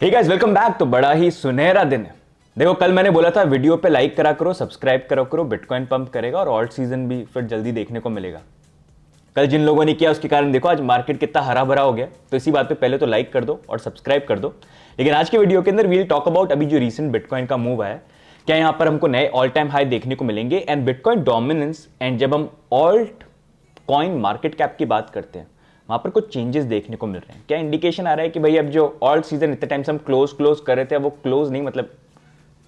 Hey guys, welcome back. तो बड़ा ही सुनहरा दिन है। देखो, कल मैंने बोला था वीडियो पे लाइक करा करो, सब्सक्राइब करा करो, बिटकॉइन पंप करेगा और ऑल्ट सीजन भी फिर जल्दी देखने को मिलेगा। कल जिन लोगों ने किया उसके कारण देखो आज मार्केट कितना हरा भरा हो गया। तो इसी बात पे पहले तो लाइक कर दो और सब्सक्राइब कर दो। लेकिन आज के वीडियो के अंदर वील टॉक अबाउट अभी जो रीसेंट बिटकॉइन का मूव है, क्या यहाँ पर हमको नए ऑल टाइम हाई देखने को मिलेंगे एंड बिटकॉइन डोमिनेंस, एंड जब हम ऑल्ट कॉइन मार्केट कैप की बात करते हैं वहां पर कुछ चेंजेस देखने को मिल रहे हैं। क्या इंडिकेशन आ रहा है कि भाई अब जो ऑल्ट सीजन इतने टाइम से हम क्लोज कर रहे थे, अब वो क्लोज नहीं, मतलब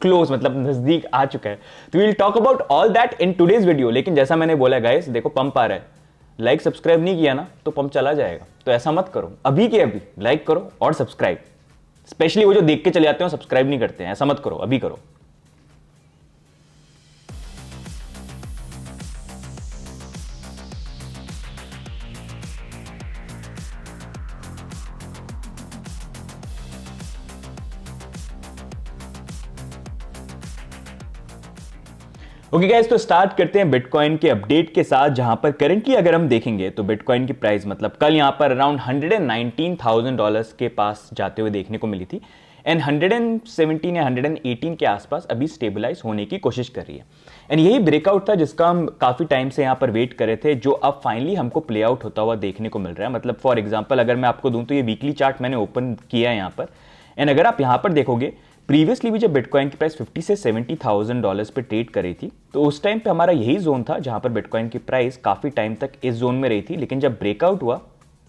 क्लोज मतलब नजदीक आ चुका है। तो will talk about all that in today's video. लेकिन जैसा मैंने बोला गाइस, देखो पंप आ रहा है, लाइक सब्सक्राइब नहीं किया ना तो पंप चला जाएगा। तो ऐसा मत करो, अभी के अभी लाइक करो और सब्सक्राइब। स्पेशली वो जो देख के चले जाते हैं सब्सक्राइब नहीं करते हैं, ऐसा मत करो, अभी करो। ओके गाइस, तो स्टार्ट करते हैं बिटकॉइन के अपडेट के साथ, जहां पर करंटली अगर हम देखेंगे तो बिटकॉइन की प्राइस मतलब कल यहां पर अराउंड $119,000 के पास जाते हुए देखने को मिली थी एंड 117 या 118 के आसपास अभी स्टेबलाइज होने की कोशिश कर रही है। एंड यही ब्रेकआउट था जिसका हम काफी टाइम से यहां पर वेट कर रहे थे, जो अब फाइनली हमको प्ले आउट होता हुआ देखने को मिल रहा है। मतलब फॉर एग्जांपल अगर मैं आपको दूं तो ये वीकली चार्ट मैंने ओपन किया है यहां पर, एंड अगर आप यहां पर देखोगे प्रीवियसली भी जब बिटकॉइन की प्राइस 50 से $70,000 पे ट्रेड कर रही थी तो उस टाइम पे हमारा यही जोन था जहां पर बिटकॉइन की प्राइस काफी टाइम तक इस जोन में रही थी। लेकिन जब ब्रेकआउट हुआ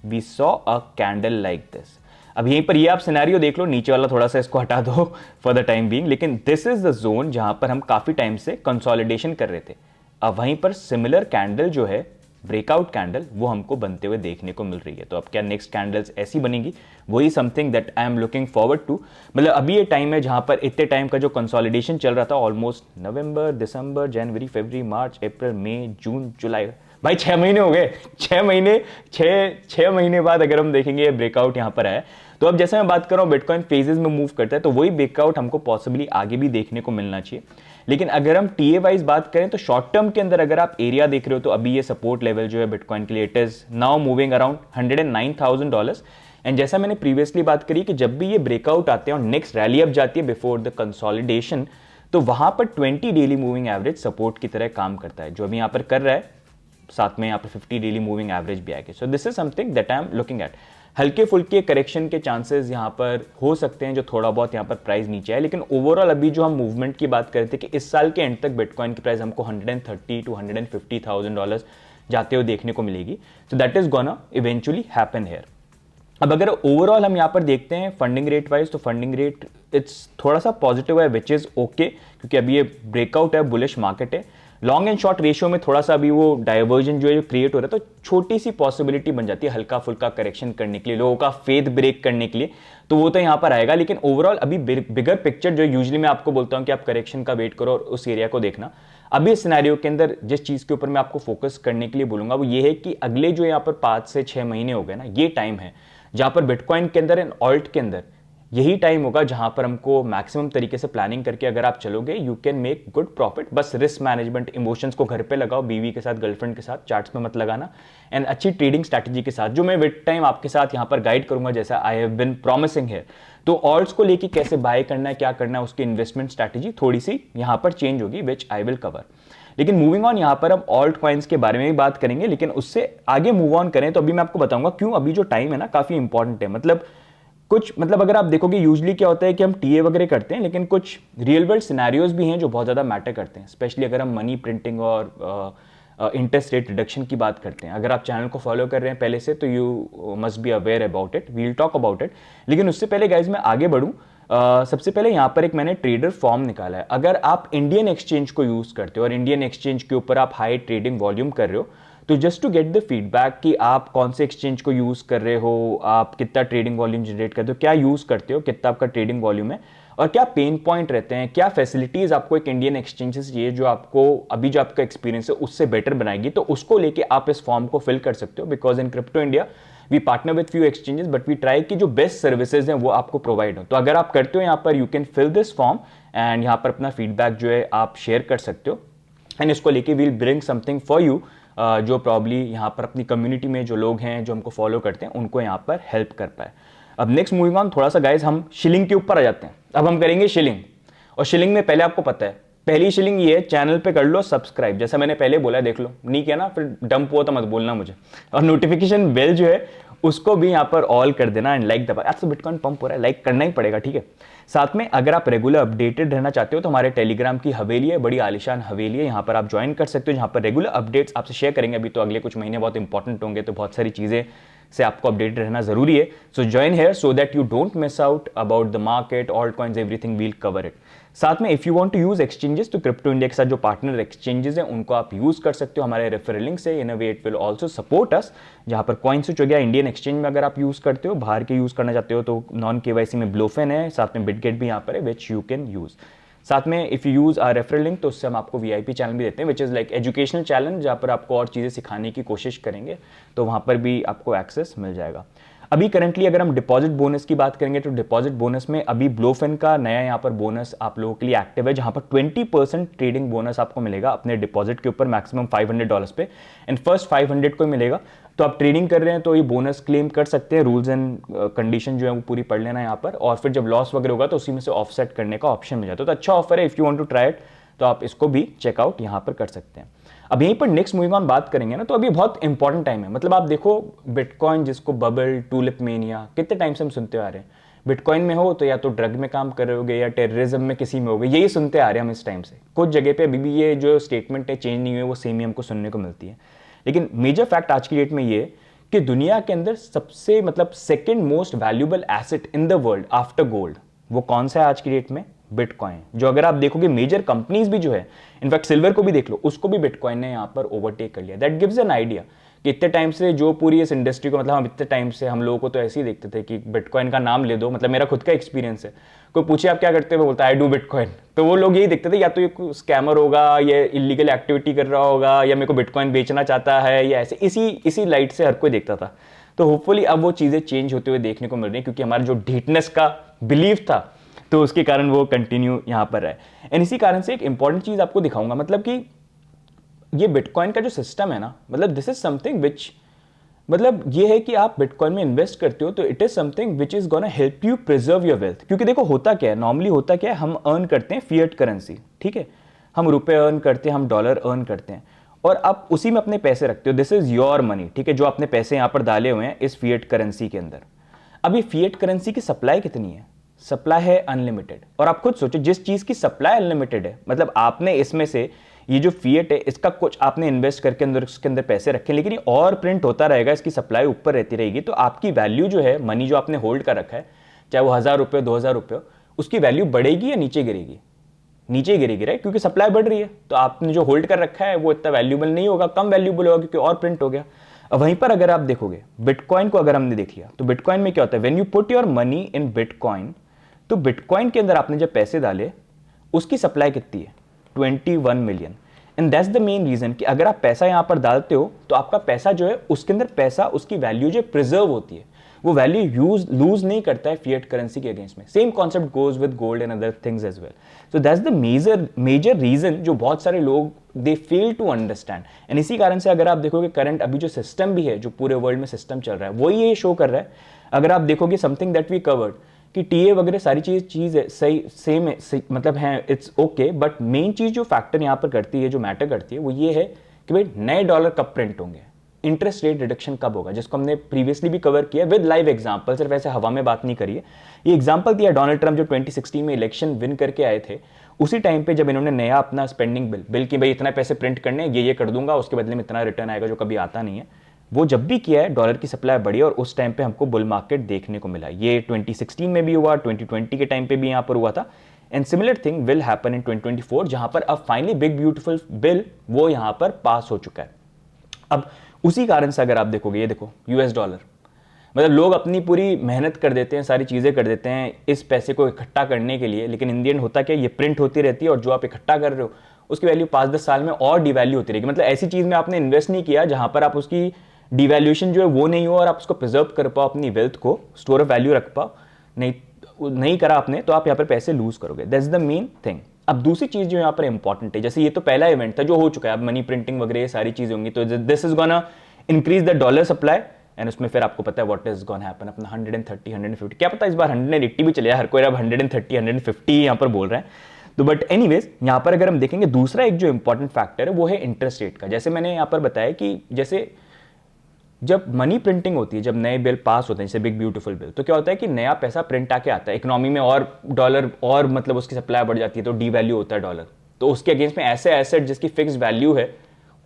we saw a candle like this. अब यहीं पर ये आप सिनेरियो देख लो, नीचे वाला थोड़ा सा इसको हटा दो फॉर द टाइम बीइंग, लेकिन दिस इज द जोन जहां पर हम काफी टाइम से कंसोलिडेशन कर रहे थे। अब वहीं पर सिमिलर कैंडल जो है, ब्रेकआउट कैंडल, वो हमको बनते हुए देखने को मिल रही है। तो अब क्या नेक्स्ट कैंडल्स ऐसी बनेगी, वही something that I am looking forward to. मतलब अभी ये टाइम है जहां पर इतने टाइम का जो कंसोलिडेशन चल रहा था, ऑलमोस्ट नवंबर, दिसंबर, जनवरी, फरवरी, मार्च, अप्रैल, मई, जून, जुलाई, भाई 6 महीने हो गए। 6 महीने, छह महीने बाद अगर हम देखेंगे ये ब्रेकआउट यहां पर आया। तो अब जैसे मैं बात कर रहा हूं बिटकॉइन फेजेस में मूव करता है, तो वही ब्रेकआउट हमको पॉसिबली आगे भी देखने को मिलना चाहिए। लेकिन अगर हम टीए वाइज बात करें तो शॉर्ट टर्म के अंदर अगर आप एरिया देख रहे हो तो अभी ये सपोर्ट लेवल जो है बिटकॉइन के लिए, it is now moving around $109,000। And जैसा मैंने प्रीवियसली बात करी कि जब भी ये ब्रेकआउट आते हैं और नेक्स्ट रैली अप जाती है बिफोर द कंसोलिडेशन, तो वहां पर 20 डेली मूविंग एवरेज सपोर्ट की तरह काम करता है, जो अभी यहां पर कर रहा है। साथ में यहाँ पर 50 डेली मूविंग एवरेज भी आएगी। So this is something that I am looking at. हल्के फुल्के करेक्शन के चांसेस यहाँ पर हो सकते हैं, जो थोड़ा बहुत यहाँ पर प्राइस नीचे है। लेकिन ओवरऑल अभी जो हम मूवमेंट की बात करते हैं कि इस साल के एंड तक बिटकॉइन की प्राइस हमको 130 to 150,000 डॉलर जाते हुए देखने को मिलेगी। So that is gonna eventually happen here. अब अगर ओवरऑल हम यहाँ पर देखते हैं फंडिंग रेट वाइज, तो फंडिंग रेट इट्स थोड़ा सा पॉजिटिव है, विच इज ओके, क्योंकि अभी ये ब्रेकआउट है, बुलिश मार्केट है। लॉन्ग एंड शॉर्ट रेशियो में थोड़ा सा अभी वो डाइवर्जन जो है जो क्रिएट हो रहा है, तो छोटी सी पॉसिबिलिटी बन जाती है हल्का फुल्का करेक्शन करने के लिए, लोगों का फेथ ब्रेक करने के लिए, तो वो तो यहाँ पर आएगा। लेकिन ओवरऑल अभी बिगर पिक्चर जो यूजली मैं आपको बोलता हूँ कि आप करेक्शन का वेट करो और उस एरिया को देखना, अभी इस सिनेरियो के अंदर जिस चीज के ऊपर मैं आपको फोकस करने के लिए बोलूंगा वो ये है कि अगले जो यहाँ पर 5 से 6 महीने हो गए ना, ये टाइम है जहां पर बिटकॉइन के अंदर एंड ऑल्ट के अंदर यही टाइम होगा जहां पर हमको मैक्सिमम तरीके से प्लानिंग करके अगर आप चलोगे you can make good profit. बस रिस्क मैनेजमेंट, इमोशंस को घर पे लगाओ, बीवी के साथ, गर्लफ्रेंड के साथ, चार्ट्स में मत लगाना, एंड अच्छी ट्रेडिंग स्ट्रैटेजी के साथ, जो मैं विद टाइम आपके साथ यहां पर गाइड करूंगा जैसा आई हैव बिन प्रॉमिसिंग है। तो ऑल्ट्स को लेके कैसे बाय करना है, क्या करना है, उसकी इन्वेस्टमेंट स्ट्रैटेजी थोड़ी सी यहां पर चेंज होगी, विच आई विल कवर। लेकिन मूविंग ऑन, यहां पर हम ऑल्ट कॉइन्स के बारे में भी बात करेंगे, लेकिन उससे आगे मूव ऑन करें तो अभी मैं आपको बताऊंगा क्यों अभी जो टाइम है ना काफी इंपॉर्टेंट है। मतलब अगर आप देखोगे यूजली क्या होता है कि हम टीए वगैरह करते हैं, लेकिन कुछ रियल वर्ल्ड सिनेरियोज भी हैं जो बहुत ज़्यादा मैटर करते हैं, स्पेशली अगर हम मनी प्रिंटिंग और इंटरेस्ट रेट रिडक्शन की बात करते हैं। अगर आप चैनल को फॉलो कर रहे हैं पहले से तो you must be aware about it, we'll talk about it. लेकिन उससे पहले गाइज मैं आगे बढ़ूँ, सबसे पहले यहाँ पर एक मैंने ट्रेडर फॉर्म निकाला है। अगर आप इंडियन एक्सचेंज को यूज़ करते हो और इंडियन एक्सचेंज के ऊपर आप हाई ट्रेडिंग वॉल्यूम कर रहे हो, तो just to get the feedback कि आप कौन से एक्सचेंज को यूज कर रहे हो, आप कितना ट्रेडिंग वॉल्यूम जनरेट करते हो, क्या यूज करते हो, कितना आपका ट्रेडिंग वॉल्यूम है, और क्या पेन पॉइंट रहते हैं, क्या फैसिलिटीज आपको एक इंडियन एक्सचेंज से चाहिए जो आपको अभी जो आपका एक्सपीरियंस है उससे बेटर बनाएगी, तो उसको लेके आप इस फॉर्म को फिल कर सकते हो। Because in crypto India we partner with few exchanges, but we try कि जो बेस्ट सर्विसेज हैं वो आपको प्रोवाइड हो। तो अगर आप करते हो यहाँ पर you can fill this form and यहाँ पर अपना फीडबैक जो है आप शेयर कर सकते हो, एंड इसको लेके we'll bring something for you, जो प्रॉब्ली यहाँ पर अपनी कम्युनिटी में जो लोग हैं जो हमको फॉलो करते हैं उनको यहाँ पर हेल्प कर पाए। अब नेक्स्ट मूविंग ऑन, थोड़ा सा गाइस हम शिलिंग के ऊपर आ जाते हैं। अब हम करेंगे शिलिंग, और शिलिंग में पहले आपको पता है, पहली शिलिंग ये है, चैनल पे कर लो सब्सक्राइब, जैसा मैंने पहले बोला, देख लो, नहीं किया ना फिर डंप हुआ तो मत बोलना मुझे। और नोटिफिकेशन बेल जो है उसको भी यहाँ पर ऑल कर देना, एंड लाइक दबा। आज तो बिटकॉइन पंप हो रहा है, लाइक करना ही पड़ेगा, ठीक है। साथ में अगर आप रेगुलर अपडेटेड रहना चाहते हो तो हमारे टेलीग्राम की हवेली है, बड़ी आलिशान हवेली है, यहाँ पर आप ज्वाइन कर सकते हो, जहाँ पर रेगुलर अपडेट्स आपसे शेयर करेंगे। अभी तो अगले कुछ महीने बहुत इंपॉर्टेंट होंगे, तो बहुत सारी चीज़ें से आपको अपडेटेड रहना जरूरी है। So join here so that you don't miss out about the market, altcoins, everything, we'll cover it. साथ में if you want to use exchanges, तो क्रिप्टो इंडिया के साथ जो पार्टनर एक्सचेंजेस हैं उनको आप यूज कर सकते हो हमारे रेफरल लिंक से। In a way it will also support us, जहां पर कॉइन स्विच हो गया, इंडियन एक्सचेंज में अगर आप यूज करते हो, बाहर के यूज करना चाहते हो तो नॉन केवाईसी में ब्लोफिन है, साथ में बिटगेट भी यहाँ पर है, विच यू कैन यूज। साथ में if you use our referral link, तो उससे हम आपको वीआईपी चैनल भी देते हैं, which is like educational channel, जहाँ पर आपको और चीज़ें सिखाने की कोशिश करेंगे, तो वहाँ पर भी आपको एक्सेस मिल जाएगा। अभी करंटली अगर हम डिपॉजिट बोनस की बात करेंगे, तो डिपॉजिट बोनस में अभी ब्लोफिन का नया यहाँ पर बोनस आप लोगों के लिए एक्टिव है, जहाँ पर 20% ट्रेडिंग बोनस आपको मिलेगा अपने डिपॉजिट के ऊपर, मैक्सिमम $500 पे, एंड फर्स्ट 500 को मिलेगा। तो आप ट्रेडिंग कर रहे हैं तो ये बोनस क्लेम कर सकते हैं, रूल्स एंड कंडीशन जो है वो पूरी पढ़ लेना यहाँ पर, और फिर जब लॉस वगैरह होगा तो उसी में से ऑफसेट करने का ऑप्शन मिल जाता है। तो अच्छा ऑफर है, if you want to try it, तो आप इसको भी चेकआउट यहाँ पर कर सकते हैं। अब यहीं पर नेक्स्ट मूविंग ऑन बात करेंगे ना, तो अभी बहुत इंपॉर्टेंट टाइम है। मतलब आप देखो, बिटकॉइन जिसको बबल, टूलिप मेनिया, कितने टाइम से हम सुनते आ रहे हैं। बिटकॉइन में हो तो या तो ड्रग में काम कर रहे होगे या टेररिज्म में किसी में होगे, यही सुनते आ रहे हैं हम इस टाइम से। कुछ जगह पे अभी भी ये जो स्टेटमेंट है चेंज नहीं हुई, वो सेम ही हमको सुनने को मिलती है। लेकिन मेजर फैक्ट आज की डेट में ये कि दुनिया के अंदर सबसे मतलब second most valuable asset in the world after gold, वो कौन सा है आज की डेट में? बिटकॉइन। जो अगर आप देखोगे मेजर कंपनीज भी जो है, इनफैक्ट सिल्वर को भी देख लो, उसको भी बिटकॉइन ने यहाँ पर ओवरटेक कर लिया। दैट गिव्स एन आइडिया कि इतने टाइम से जो पूरी इस इंडस्ट्री को, मतलब हम इतने टाइम से हम लोगों को तो ऐसे ही देखते थे कि बिटकॉइन का नाम ले दो, मतलब मेरा खुद का एक्सपीरियंस है, कोई पूछे आप क्या करते हो, बोलता है आई डू बिटकॉइन, तो वो लोग यही देखते थे या तो ये स्कैमर होगा, ये इलीगल एक्टिविटी कर रहा होगा, या मेरे को बिटकॉइन बेचना चाहता है, या ऐसे इसी लाइट से हर कोई देखता था। तो होपफुली अब वो चीज़ें चेंज होते हुए देखने को मिल रही है, क्योंकि हमारा जो ढीठनेस का बिलीव था तो उसके कारण वो कंटिन्यू यहां पर है। एंड इसी कारण से एक इंपॉर्टेंट चीज आपको दिखाऊंगा, मतलब कि ये बिटकॉइन का जो सिस्टम है ना, मतलब दिस इज समथिंग विच, मतलब ये है कि आप बिटकॉइन में इन्वेस्ट करते हो तो it is something which is gonna help you preserve your wealth. क्योंकि देखो होता क्या है, नॉर्मली होता क्या है, हम अर्न करते हैं फिएट करेंसी, ठीक है, हम रुपए अर्न करते हैं, हम डॉलर अर्न करते हैं, और आप उसी में अपने पैसे रखते हो। दिस इज योर मनी, ठीक है, जो आपने पैसे यहां पर डाले हुए हैं इस फिएट करेंसी के अंदर। अब ये फिएट करेंसी की सप्लाई कितनी है? सप्लाई है अनलिमिटेड। और आप खुद सोचो, जिस चीज की सप्लाई अनलिमिटेड है, मतलब आपने इसमें से ये जो फिएट है इसका कुछ आपने इन्वेस्ट करके अंदर उसके अंदर पैसे रखे, लेकिन ये और प्रिंट होता रहेगा, इसकी सप्लाई ऊपर रहती रहेगी, तो आपकी वैल्यू जो है, मनी जो आपने होल्ड कर रखा है, चाहे वो 1000 रुपये 2000 रुपये, उसकी वैल्यू बढ़ेगी या नीचे गिरेगी? नीचे गिरेगी, राइट, क्योंकि सप्लाई बढ़ रही है, तो आपने जो होल्ड कर रखा है वो इतना वैल्यूबल नहीं होगा, कम वैल्यूबल होगा, क्योंकि और प्रिंट हो गया। अब वहीं पर अगर आप देखोगे बिटकॉइन को, अगर हमने देख लिया, तो बिटकॉइन में क्या होता है, when you put your money in bitcoin, तो बिटकॉइन के अंदर आपने जब पैसे डाले, उसकी सप्लाई कितनी है? 21 million. And that's the main reason कि अगर आप पैसा यहां पर डालते हो तो आपका पैसा जो है, उसके अंदर पैसा, उसकी वैल्यू जो प्रिजर्व होती है, वो वैल्यू लूज नहीं करता है फिएट करेंसी के अगेंस्ट में। Same concept goes with gold and other things as well. So that's the major reason जो बहुत सारे लोग they fail to understand. And इसी कारण से अगर आप देखोगे करंट अभी जो सिस्टम भी है, जो पूरे वर्ल्ड में सिस्टम चल रहा है, वही ये शो कर रहा है। अगर आप देखोगे समथिंग दैट वी कवर्ड कि टीए वगैरह सारी चीज है, सही सेम है, मतलब है, इट्स ओके, बट मेन चीज जो फैक्टर यहां पर करती है, जो मैटर करती है, वो ये है कि भाई नए डॉलर कब प्रिंट होंगे, इंटरेस्ट रेट रिडक्शन कब होगा, जिसको हमने प्रीवियसली भी कवर किया विद लाइव एग्जांपल, सिर्फ ऐसे हवा में बात नहीं करी है। ये एग्जांपल दिया डोनाल्ड ट्रंप जो 2016 में इलेक्शन विन करके आए थे, उसी टाइम पे जब इन्होंने नया अपना स्पेंडिंग बिल कि भाई इतना पैसे प्रिंट करने, ये कर दूंगा, उसके बदले में इतना रिटर्न आएगा, जो कभी आता नहीं है, वो जब भी किया है डॉलर की सप्लाई बढ़ी और उस टाइम पे हमको बुल मार्केट देखने को मिला। ये 2016 में भी हुआ, 2020 के टाइम पे भी यहां पर हुआ था, and similar thing will happen in 2024, जहां पर अब फाइनली बिग ब्यूटीफुल बिल वो यहां पर पास हो चुका है। अब उसी कारण से अगर आप देखोगे, ये देखो यूएस डॉलर, मतलब लोग अपनी पूरी मेहनत कर देते हैं, सारी चीज़ें कर देते हैं इस पैसे को इकट्ठा करने के लिए, लेकिन इन दी एंड होता क्या, ये प्रिंट होती रहती है और जो आप इकट्ठा कर रहे हो उसकी वैल्यू 5-10 साल में और डिवैल्यू होती रहेगी। मतलब ऐसी चीज़ में आपने इन्वेस्ट नहीं किया जहां पर आप उसकी डिवैल्यूएशन जो है वो नहीं हो और आप उसको प्रिजर्व कर पाओ, अपनी वेल्थ को स्टोर ऑफ वैल्यू रख पाओ, नहीं करा आपने, तो आप यहाँ पर पैसे लूज करोगे। That's the main thing. अब दूसरी चीज जो यहाँ पर इंपॉर्टेंट है, जैसे ये तो पहला इवेंट था जो हो चुका है, अब मनी प्रिंटिंग वगैरह ये सारी चीजें होंगी, तो this is gonna increase the dollar supply and उसमें फिर आपको पता है व्हाट इज गोन हैपन, अपना 130 150, क्या पता इस बार 180 भी चले जाए, हर कोई अब 130 150 यहाँ पर बोल रहा है। तो बट एनीवेज यहाँ पर अगर हम देखेंगे दूसरा एक जो इंपॉर्टेंट फैक्टर है वो है इंटरेस्ट रेट का। जैसे मैंने यहाँ पर बताया कि जैसे जब मनी प्रिंटिंग होती है, जब नए बिल पास होते हैं जैसे बिग ब्यूटीफुल बिल, तो क्या होता है कि नया पैसा प्रिंट आके आता है इकोनॉमी में, और डॉलर और मतलब उसकी सप्लाई बढ़ जाती है तो डी वैल्यू होता है डॉलर, तो उसके अगेंस्ट में ऐसे एसेट जिसकी फिक्स वैल्यू है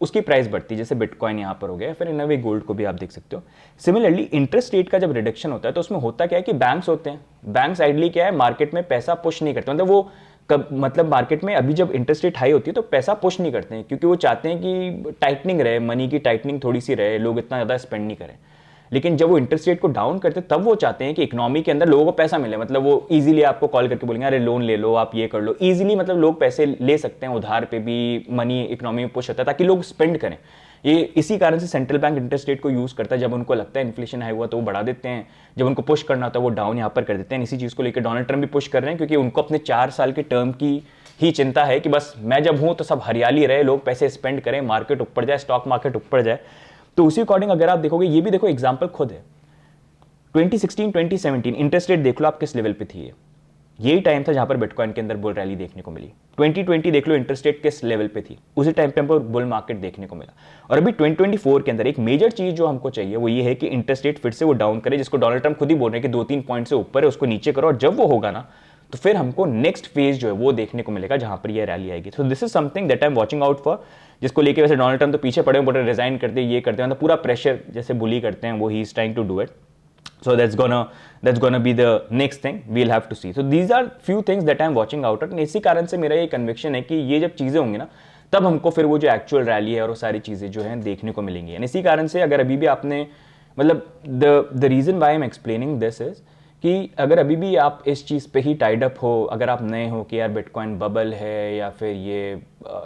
उसकी प्राइस बढ़ती है, जैसे बिटकॉइन यहाँ पर हो गया, फिर इन वे गोल्ड को भी आप देख सकते हो। सिमिलरली इंटरेस्ट रेट का जब रिडक्शन होता है तो उसमें होता क्या है कि बैंक्स होते हैं, बैंक्स आइडली क्या है मार्केट में पैसा पुश नहीं करते, मतलब वो कब मतलब मार्केट में अभी जब इंटरेस्ट रेट हाई होती है तो पैसा पुश नहीं करते हैं, क्योंकि वो चाहते हैं कि टाइटनिंग रहे, मनी की टाइटनिंग थोड़ी सी रहे, लोग इतना ज़्यादा स्पेंड नहीं करें। लेकिन जब वो इंटरेस्ट रेट को डाउन करते तब वो चाहते हैं कि इकोनॉमी के अंदर लोगों को पैसा मिले, मतलब वो इजीली आपको कॉल करके बोलेंगे अरे लोन ले लो, आप ये कर लो, इजीली मतलब लोग पैसे ले सकते हैं उधार पे भी, मनी इकोनॉमी में पुश होता है ताकि लोग स्पेंड करें। ये इसी कारण से सेंट्रल बैंक इंटरेस्ट रेट को यूज करता है, जब उनको लगता है इन्फ्लेशन हाई हुआ तो वो बढ़ा देते हैं, जब उनको पुश करना होता है वो डाउन यहाँ पर कर देते हैं। इसी चीज को लेकर डोनाल्ड ट्रंप भी पुश कर रहे हैं, क्योंकि उनको अपने 4 साल के टर्म की ही चिंता है कि बस मैं जब हूं तो सब हरियाली रहे, लोग पैसे स्पेंड करें, मार्केट ऊपर जाए, स्टॉक मार्केट ऊपर जाए। तो उसी अकॉर्डिंग अगर आप देखोगे, ये भी देखो एग्जाम्पल खुद है 2016 2017 इंटरेस्ट रेट देख लो आप किस लेवल पे थी, यही टाइम था जहां पर बिटकॉइन के अंदर बुल रैली देखने को मिली। 2020 देख लो इंटरेस्ट रेट किस लेवल पे थी, उसी टाइम पे हमको बुल मार्केट देखने को मिला। और अभी 2024 के अंदर एक मेजर चीज जो हमको चाहिए वो ये है कि इंटरेस्ट रेट फिर से वो डाउन करे, जिसको डोनाल्ड ट्रंप खुद ही बोल रहे हैं कि 2-3 पॉइंट से ऊपर है उसको नीचे करो, और जब वो होगा ना तो फिर हमको नेक्स्ट फेज जो है वो देखने को मिलेगा जहां पर ये रैली आएगी। तो this is something that I am watching out for, जिसको लेके वैसे डोनाल्ड ट्रंप तो पीछे पड़े बोल रहे रिजाइन करते ये करते हैं, मतलब पूरा प्रेशर जैसे बुली करते हैं वो ही is trying to do it. So that's gonna be the next thing we'll have to see. So these are few things that I'm watching out at. इसी कारण से मेरा ये कन्विक्शन है कि ये जब चीज़ें होंगी ना तब हमको फिर वो जो एक्चुअल रैली है और वो सारी चीज़ें जो हैं देखने को मिलेंगी। इसी कारण से अगर अभी भी आपने मतलब the reason why I am explaining this is कि अगर अभी भी आप इस चीज़ पे ही टाइड अप हो, अगर आप नए हो कि यार बिटकॉइन बबल है या फिर ये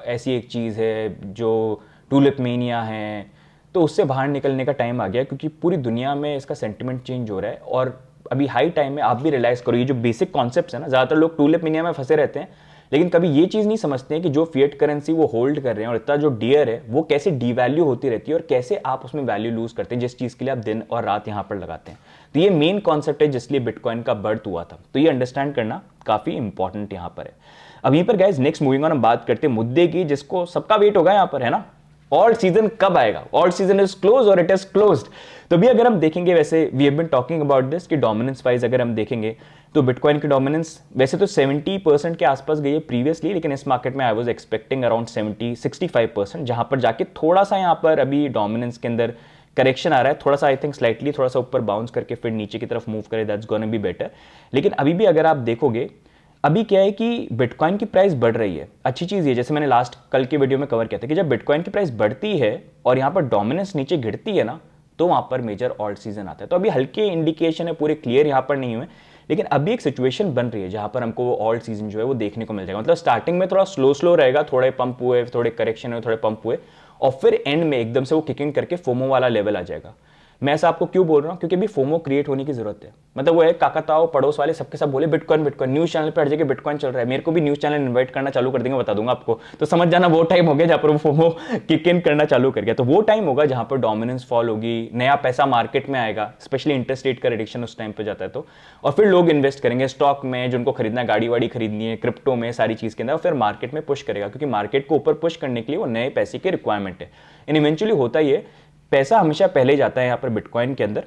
ऐसी एक चीज़ है जो टूलिप मेनिया है, तो उससे बाहर निकलने का टाइम आ गया, क्योंकि पूरी दुनिया में इसका सेंटिमेंट चेंज हो रहा है। और अभी हाई टाइम में आप भी रियलाइज करो ये जो बेसिक कॉन्सेप्ट्स है ना, ज़्यादातर लोग टूलिप मेनिया में फंसे रहते हैं, लेकिन कभी ये चीज़ नहीं समझते हैं कि जो फिएट करेंसी वो होल्ड कर रहे हैं और इतना जो डियर है वो कैसे डीवैल्यू होती रहती है और कैसे आप उसमें वैल्यू लूज करते हैं जिस चीज़ के लिए आप दिन और रात यहाँ पर लगाते हैं। तो ये मेन कॉन्सेप्ट है जिसलिए बिटकॉइन का बर्थ हुआ था, तो ये अंडरस्टैंड करना काफ़ी इंपॉर्टेंट यहाँ पर है। अब यहीं पर गाइज नेक्स्ट मूविंग ऑन हम बात करते हैं मुद्दे की जिसको सबका वेट होगा यहाँ पर, है ना, ऑल्ट सीजन कब आएगा, ऑल्ट सीजन इज क्लोज और इट इज क्लोज्ड। तो भी अगर हम देखेंगे वैसे we have been talking about this कि डोमिनेंस वाइज अगर हम देखेंगे तो बिटकॉइन की डोमिनेंस वैसे तो 70% के आसपास गई है प्रीवियसली, लेकिन इस मार्केट में आई वाज एक्सपेक्टिंग अराउंड 65%, जहां पर जाके थोड़ा सा यहां पर अभी डोमिनेंस के अंदर करेक्शन आ रहा है, थोड़ा सा आई थिंक स्लाइटली थोड़ा सा ऊपर बाउंस करके फिर नीचे की तरफ मूव करे, दैट्स गोना बी बेटर। लेकिन अभी भी अगर आप देखोगे अभी क्या है कि बिटकॉइन की प्राइस बढ़ रही है, अच्छी चीज़ है, जैसे मैंने लास्ट कल के वीडियो में कवर किया था कि जब बिटकॉइन की प्राइस बढ़ती है और यहाँ पर डोमिनेंस नीचे गिरती है ना तो वहाँ पर मेजर ऑल्ट सीजन आता है। तो अभी हल्के इंडिकेशन है, पूरे क्लियर यहाँ पर नहीं हुए, लेकिन अभी एक सिचुएशन बन रही है जहाँ पर हमको वो ऑल्ट सीजन जो है वो देखने को मिल जाएगा। मतलब स्टार्टिंग में थोड़ा स्लो रहेगा, थोड़े पंप हुए, थोड़े करेक्शन हुए, थोड़े पंप हुए, और फिर एंड में एकदम से वो किकिंग करके फोमो वाला लेवल आ जाएगा। मैं ऐसा आपको क्यों बोल रहा हूँ, क्योंकि अभी फोमो क्रिएट होने की जरूरत है। मतलब वो है काकाताओ पड़ोस वाले सबके सब बोले बिटकॉइन बिटकॉइन, न्यूज चैनल पर हर जगह बिटकॉइन चल रहा है, मेरे को भी न्यूज चैनल इन्वाइट करना चालू कर देंगे, बता दूंगा आपको, तो समझ जाना वो टाइम हो गया जहाँ पर वो फोमो किक इन करना चालू कर गया। तो वो टाइम होगा जहाँ पर डोमिनेंस फॉल होगी, नया पैसा मार्केट में आएगा, स्पेशली इंटरेस्ट रेट का रिडक्शन उस टाइम पर जाता है तो, और फिर लोग इन्वेस्ट करेंगे स्टॉक में, जिनको खरीदना है, गाड़ी वाड़ी खरीदनी है, क्रिप्टो में, सारी चीज के अंदर, फिर मार्केट में पुश करेगा, क्योंकि मार्केट को ऊपर पुश करने के लिए वो नए पैसे की रिक्वायरमेंट है। इन इवेंचुअली होता ही है, पैसा हमेशा पहले जाता है यहाँ पर बिटकॉइन के अंदर,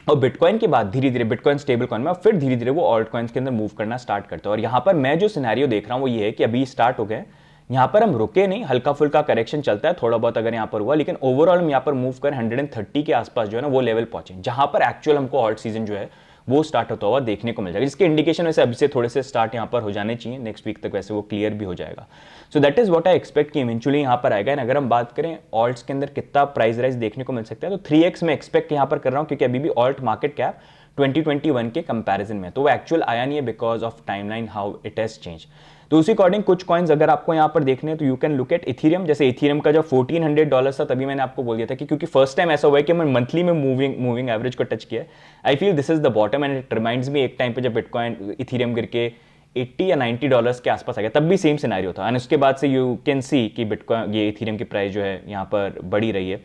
और बिटकॉइन के बाद धीरे धीरे बिटकॉइन स्टेबल कॉइन में, और फिर धीरे धीरे वो ऑल्ट कॉइन्स के अंदर मूव करना स्टार्ट करता है। और यहाँ पर मैं जो सिनेरियो देख रहा हूँ वो ये है कि अभी स्टार्ट हो गए, यहाँ पर हम रुके नहीं, हल्का फुल्का करेक्शन चलता है थोड़ा बहुत अगर यहाँ पर हुआ, लेकिन ओवरऑल हम यहाँ पर मूव कर 130 के आसपास जो है ना वो लेवल पहुंचे, जहां पर एक्चुअल हमको ऑल्ट सीजन जो है वो स्टार्ट होता हुआ देखने को मिल जाएगा, जिसके इंडिकेशन वैसे अभी से थोड़े से स्टार्ट यहाँ पर हो जाने चाहिए, नेक्स्ट वीक तक वैसे वो क्लियर भी हो जाएगा। सो that is what I expect कि इवेंचुअली यहाँ पर आएगा। अगर हम बात करें ऑल्ट्स के अंदर कितना प्राइस राइज देखने को मिल सकता है, तो 3x में एक्सपेक्ट यहाँ पर कर रहा हूँ, क्योंकि अभी भी ऑल्ट मार्केट कैप 2021 के कंपैरिजन में, तो वो एक्चुअल आया नहीं है because of timeline how it has change. तो उसी अकॉर्डिंग कुछ कॉइन्स अगर आपको यहाँ पर देखने हैं तो you can look eight Ethereum. जैसे इथेरियम का जब $1400 था तभी मैंने आपको बोल दिया था कि क्योंकि फर्स्ट टाइम ऐसा हुआ है कि मैं मंथली में मूविंग एवरेज को टच किया, I feel this is the bottom, and it reminds me एक टाइम पे जब बिटकॉइन इथेरियम गिर के $80 या $90 के आसपास आ गया, तब भी सेम सिनेरियो था, एंड उसके बाद से यू कैन सी कि बिटकॉइन ये इथेरियम की प्राइस जो है यहाँ पर बढ़ी रही है।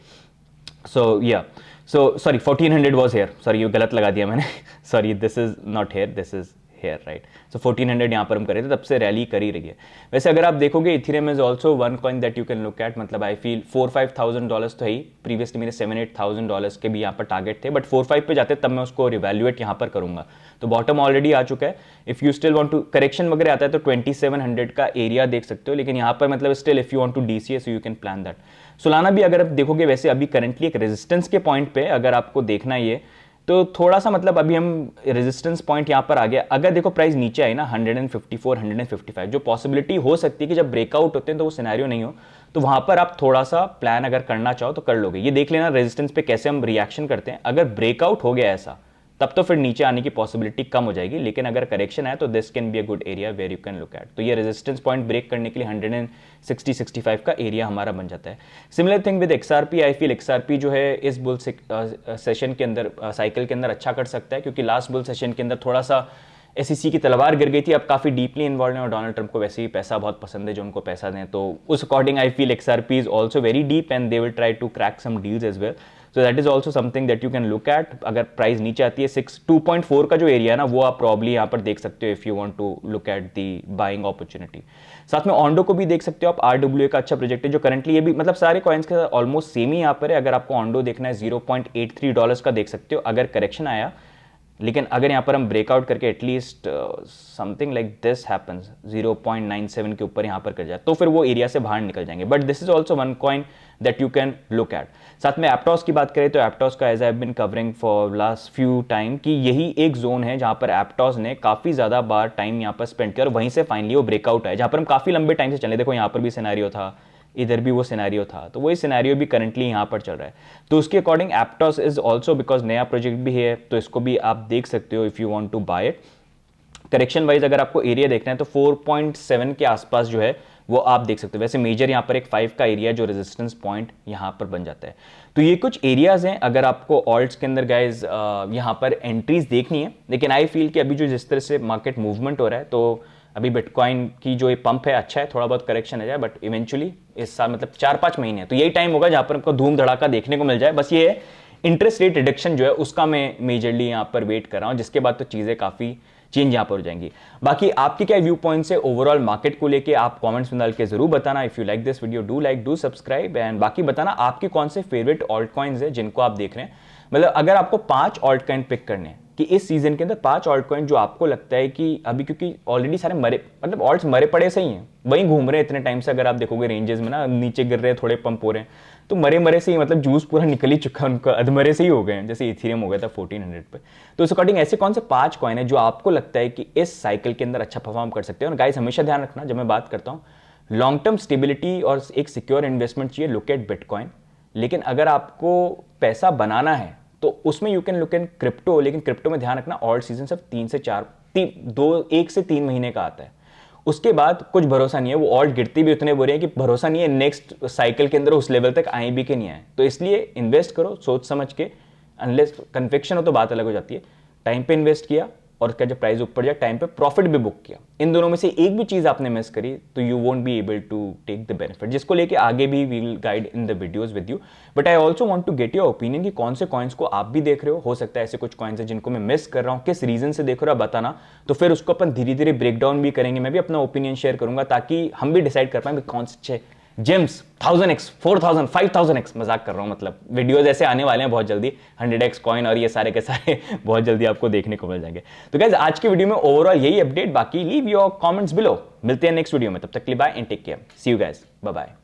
सो या so sorry 1400 was here, sorry ये गलत लगा दिया मैंने sorry this is not here, this is here, right. So 1400 यहाँ पर हम करे थे, तब से रैली कर ही रही है। वैसे अगर आप देखोगे Ethereum is also one coin that you can look eight, मतलब आई फील $4,000-5,000 तो है ही, प्रीवियसली मेरे $7,000-8,000 के भी यहाँ पर टारगेट थे, बट 4-5 पे जाते तब मैं उसको रिवैल्यूएट यहाँ पर करूंगा। तो बॉटम ऑलरेडी आ चुका है, if you still want to correction वगैरह आता है तो 2700 का एरिया देख सकते हो, लेकिन यहाँ पर मतलब still if you want to DCA so you can plan that. Solana भी अगर आप देखोगे वैसे अभी करंटली एक रेजिस्टेंस के पॉइंट पे अगर आपको देखना ये, तो थोड़ा सा मतलब अभी हम रेजिस्टेंस पॉइंट यहाँ पर आ गया। अगर देखो प्राइस नीचे आई ना 154 155, जो पॉसिबिलिटी हो सकती है कि जब ब्रेकआउट होते हैं तो वो सिनेरियो नहीं हो, तो वहां पर आप थोड़ा सा प्लान अगर करना चाहो तो कर लोगे। ये देख लेना रेजिस्टेंस पे कैसे हम रिएक्शन करते हैं, अगर ब्रेकआउट हो गया ऐसा तब तो फिर नीचे आने की पॉसिबिलिटी कम हो जाएगी, लेकिन अगर करेक्शन है तो this can be a good area where you can look at. तो ये रेजिस्टेंस पॉइंट ब्रेक करने के लिए 160-65 का एरिया हमारा बन जाता है। Similar thing with XRP, I feel XRP जो है इस बुल सेशन के अंदर साइकिल के अंदर अच्छा कर सकता है, क्योंकि लास्ट बुल सेशन के अंदर थोड़ा सा SEC की तलवार गिर गई थी, अब काफी डीपली इन्वॉल्व है और डोनाल्ड ट्रंप को वैसे ही पैसा बहुत पसंद है, जो उनको पैसा दें, तो उस according I feel XRP is also very deep and they will try to crack some deals as well. So that is also something that you can look at. अगर प्राइस नीचे आती है 2.4 का जो एरिया है ना, वो आप प्रॉब्ली यहाँ पर देख सकते हो if you want to look at the buying opportunity. साथ में ऑन्डो को भी देख सकते हो आप, RWA का अच्छा प्रोजेक्ट है, जो करंटली ये भी मतलब सारे कॉइन्स के साथ ऑलमोस्ट सेम ही यहाँ पर है। अगर आपको ऑन्डो देखना है $0.83 का देख सकते हो अगर करेक्शन आया, लेकिन अगर यहाँ पर हम ब्रेकआउट करके at least something like this happens 0.97 के ऊपर यहाँ पर कर जाए तो फिर वो एरिया से बाहर निकल जाएंगे। But this is also one coin that you can look at. साथ में एप्टॉस की बात करें तो एप्टॉस का as I have been covering for last few time कि यही एक जोन है जहाँ पर एप्टॉस ने काफ़ी ज़्यादा बार टाइम यहाँ पर स्पेंड किया और वहीं से फाइनली वो ब्रेकआउट है, जहाँ पर हम काफ़ी लंबे टाइम से चले। देखो यहाँ पर भी सिनेरियो था, इधर भी वो सिनेरियो था, तो वही सिनेरियो भी करंटली यहाँ पर चल रहा है। तो उसके according Aptos is also because नया प्रोजेक्ट भी है, तो इसको भी आप देख सकते हो if you want to buy it. Correction wise अगर आपको एरिया देखना है तो 4.7 के आसपास जो है वो आप देख सकते हो। वैसे मेजर यहाँ पर एक 5 का एरिया जो रेजिस्टेंस पॉइंट यहाँ पर बन जाता है। तो ये कुछ एरियाज हैं अगर आपको ऑल्ट्स के अंदर गाइज यहाँ पर एंट्रीज देखनी है, लेकिन आई फील कि अभी जो जिस तरह से मार्केट मूवमेंट हो रहा है, तो अभी बिटकॉइन की जो ये पंप है अच्छा है, थोड़ा बहुत करेक्शन आ जाए, बट इवेंचुअली इस साल मतलब 4-5 महीने तो यही टाइम होगा जहां पर आपको धूम धड़ाका देखने को मिल जाए। बस ये है इंटरेस्ट रेट रिडक्शन जो है उसका मैं मेजरली यहां पर वेट कर रहा हूं, जिसके बाद तो चीजें काफी चेंज यहां पर हो जाएंगी। बाकी आपके क्या व्यू पॉइंट्स है ओवरऑल मार्केट को लेके, आप कमेंट्स में डाल के जरूर बताना। If you like this video do like, do subscribe, and बाकी बताना आपके कौन से फेवरेट ऑल्ट कॉइन्स है जिनको आप देख रहे हैं। मतलब अगर आपको 5 ऑल्ट कॉइन पिक करने हैं कि इस सीजन के अंदर 5 ऑल्ट कॉइन जो आपको लगता है कि अभी, क्योंकि ऑलरेडी सारे मरे मतलब ऑल्ट्स मरे पड़े से ही हैं, वहीं घूम रहे हैं इतने टाइम से, अगर आप देखोगे रेंजेस में ना नीचे गिर रहे हैं, थोड़े पंप हो रहे हैं, तो मरे से ही मतलब जूस पूरा निकल ही चुका है उनका, अधमरे से ही हो गए हैं, जैसे इथेरियम हो गया था 1400 पे। तो उस अकॉर्डिंग ऐसे कौन से 5 कॉइन है जो आपको लगता है कि इस साइकिल के अंदर अच्छा परफॉर्म कर सकते हैं। और गाइस हमेशा ध्यान रखना जब मैं बात करता हूँ, लॉन्ग टर्म स्टेबिलिटी और एक सिक्योर इन्वेस्टमेंट चाहिए, लुक एट बिटकॉइन। लेकिन अगर आपको पैसा बनाना है तो उसमें you can look eight crypto, लेकिन क्रिप्टो में ध्यान रखना ऑल्ट सीजन सिर्फ 1 से 3 महीने का आता है, उसके बाद कुछ भरोसा नहीं है। वो ऑल्ट गिरती भी उतने बुरे हैं कि भरोसा नहीं है नेक्स्ट साइकिल के अंदर उस लेवल तक आए भी कि नहीं आए। तो इसलिए इन्वेस्ट करो सोच समझ के, अनलेस कन्विक्शन हो तो बात अलग हो जाती है। टाइम पे इन्वेस्ट किया और उसका जब प्राइस ऊपर जाए टाइम पे प्रॉफिट भी बुक किया, इन दोनों में से एक भी चीज आपने मिस करी तो you won't be able to take the benefit, जिसको लेके आगे भी we will guide in the videos with you. But I also want to get your opinion कि कौन से कॉइन्स को आप भी देख रहे हो सकता है ऐसे कुछ कॉइन्स है जिनको मैं मिस कर रहा हूं, किस रीजन से देख रहे हो बताना, तो फिर उसको अपन धीरे धीरे ब्रेक डाउन भी करेंगे, मैं भी अपना ओपिनियन शेयर करूंगा ताकि हम भी डिसाइड कर पाए कौन से जेम्स 1000x 4000 5000x, मजाक कर रहा हूं, मतलब वीडियोस ऐसे आने वाले हैं बहुत जल्दी, 100x कॉइन और ये सारे के सारे बहुत जल्दी आपको देखने को मिल जाएंगे। तो गाइस आज की वीडियो में ओवरऑल यही अपडेट, बाकी लीव योर कमेंट्स बिलो, मिलते हैं नेक्स्ट वीडियो में, तब तक के लिए bye and take care, see you guys, bye bye.